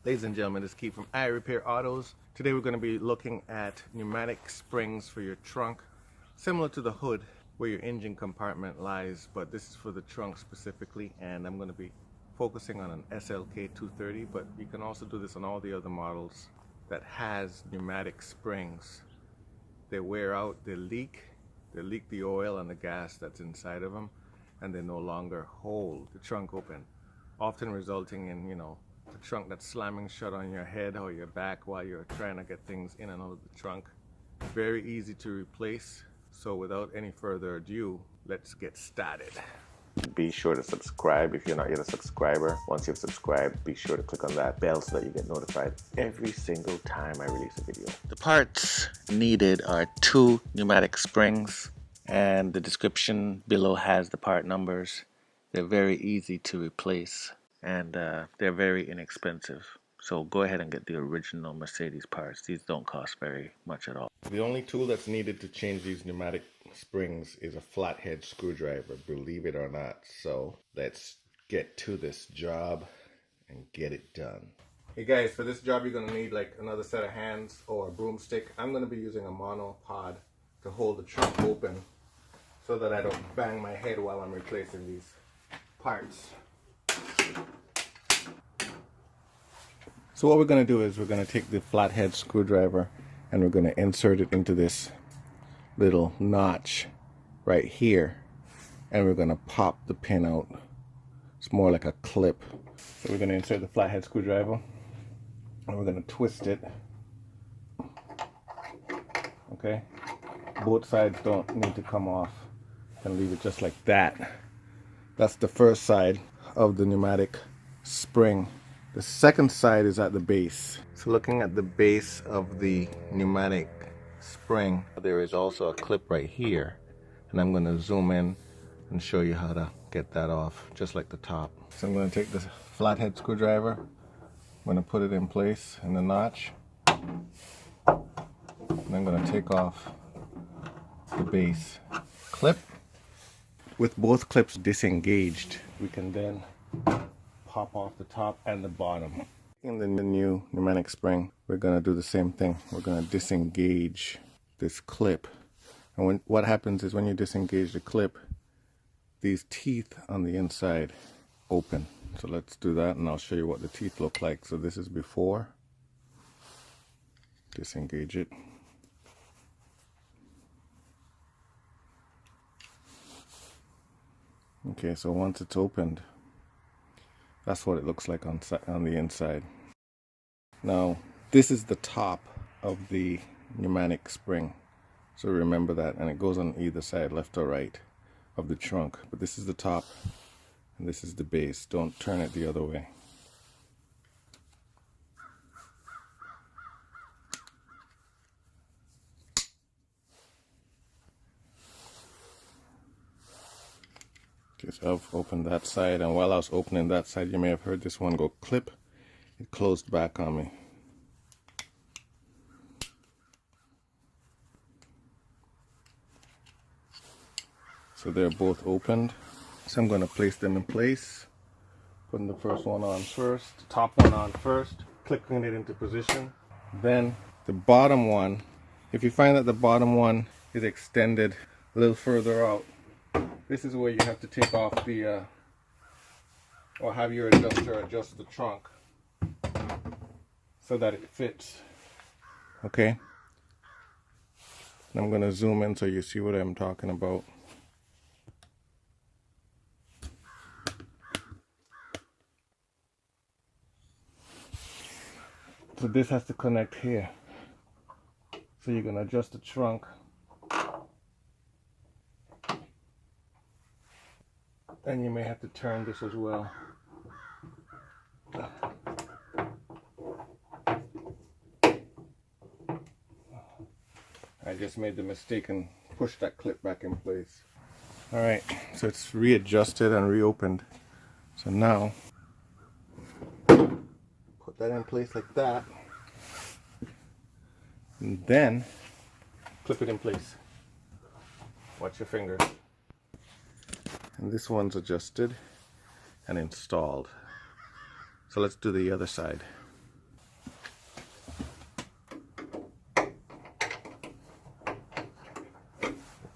Ladies and gentlemen, this is Keith from I Repair Autos. Today we're going to be looking at pneumatic springs for your trunk, similar to the hood where your engine compartment lies, but this is for the trunk specifically, and I'm going to be focusing on an SLK 230, but you can also do this on all the other models that has pneumatic springs. They wear out, they leak the oil and the gas that's inside of them, and they no longer hold the trunk open, often resulting in, a trunk that's slamming shut on your head or your back while you're trying to get things in and out of the trunk. Very easy to replace. So without any further ado, let's get started. Be sure to subscribe if you're not yet a subscriber. Once you've subscribed, be sure to click on that bell so that you get notified every single time I release a video. The parts needed are 2 pneumatic springs, and the description below has the part numbers. They're very easy to replace, and they're very inexpensive. So go ahead and get the original Mercedes parts. These don't cost very much at all. The only tool that's needed to change these pneumatic springs is a flathead screwdriver, believe it or not. So let's get to this job and get it done. Hey guys, for this job you're going to need like another set of hands or a broomstick. I'm going to be using a monopod to hold the trunk open so that I don't bang my head while I'm replacing these parts. So what we're going to do is we're going to take the flathead screwdriver and we're going to insert it into this little notch right here, and we're going to pop the pin out. It's more like a clip. So we're going to insert the flathead screwdriver and we're going to twist it. Okay, both sides don't need to come off, and leave it just like that. That's the first side of the pneumatic spring. The second side is at the base. So looking at the base of the pneumatic spring, there is also a clip right here, and I'm going to zoom in and show you how to get that off, just like the top. So I'm going to take this flathead screwdriver, I'm going to put it in place in the notch, and I'm going to take off the base clip. With both clips disengaged, we can then pop off the top and the bottom. In the new pneumatic spring, we're going to do the same thing. We're going to disengage this clip. And what happens is when you disengage the clip, these teeth on the inside open. So let's do that, and I'll show you what the teeth look like. So this is before. Disengage it. Okay, so once it's opened, that's what it looks like on the inside. Now, this is the top of the pneumatic spring. So remember that, and it goes on either side, left or right, of the trunk. But this is the top, and this is the base. Don't turn it the other way. Okay, so I've opened that side, and while I was opening that side, you may have heard this one go clip. It closed back on me. So they're both opened. So I'm going to place them in place. Putting the first one on first, the top one on first, clicking it into position. Then the bottom one, if you find that the bottom one is extended a little further out, this is where you have to take off the, or have your adjuster adjust the trunk so that it fits. Okay? And I'm going to zoom in so you see what I'm talking about. So this has to connect here. So you're going to adjust the trunk. And you may have to turn this as well. I just made the mistake and pushed that clip back in place. Alright, so it's readjusted and reopened. So now, put that in place like that. And then, clip it in place. Watch your fingers. And this one's adjusted and installed. So let's do the other side.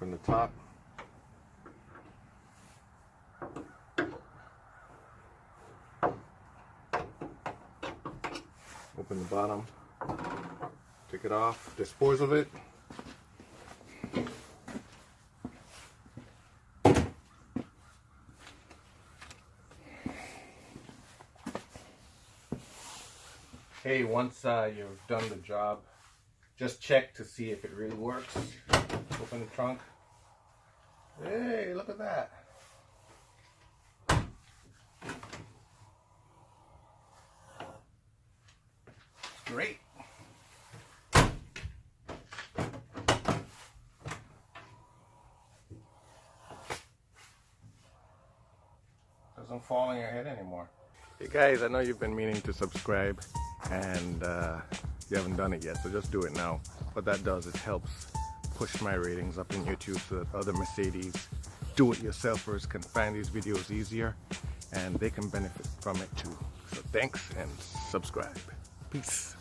Open the top. Open the bottom. Take it off. Dispose of it. Hey, once you've done the job, just check to see if it really works. Open the trunk. Hey, look at that. Great. Doesn't fall on your head anymore. Hey guys, I know you've been meaning to subscribe and you haven't done it yet, so just do it now. What that does is helps push my ratings up in YouTube so that other Mercedes do-it-yourselfers can find these videos easier and they can benefit from it too. So thanks and subscribe. Peace.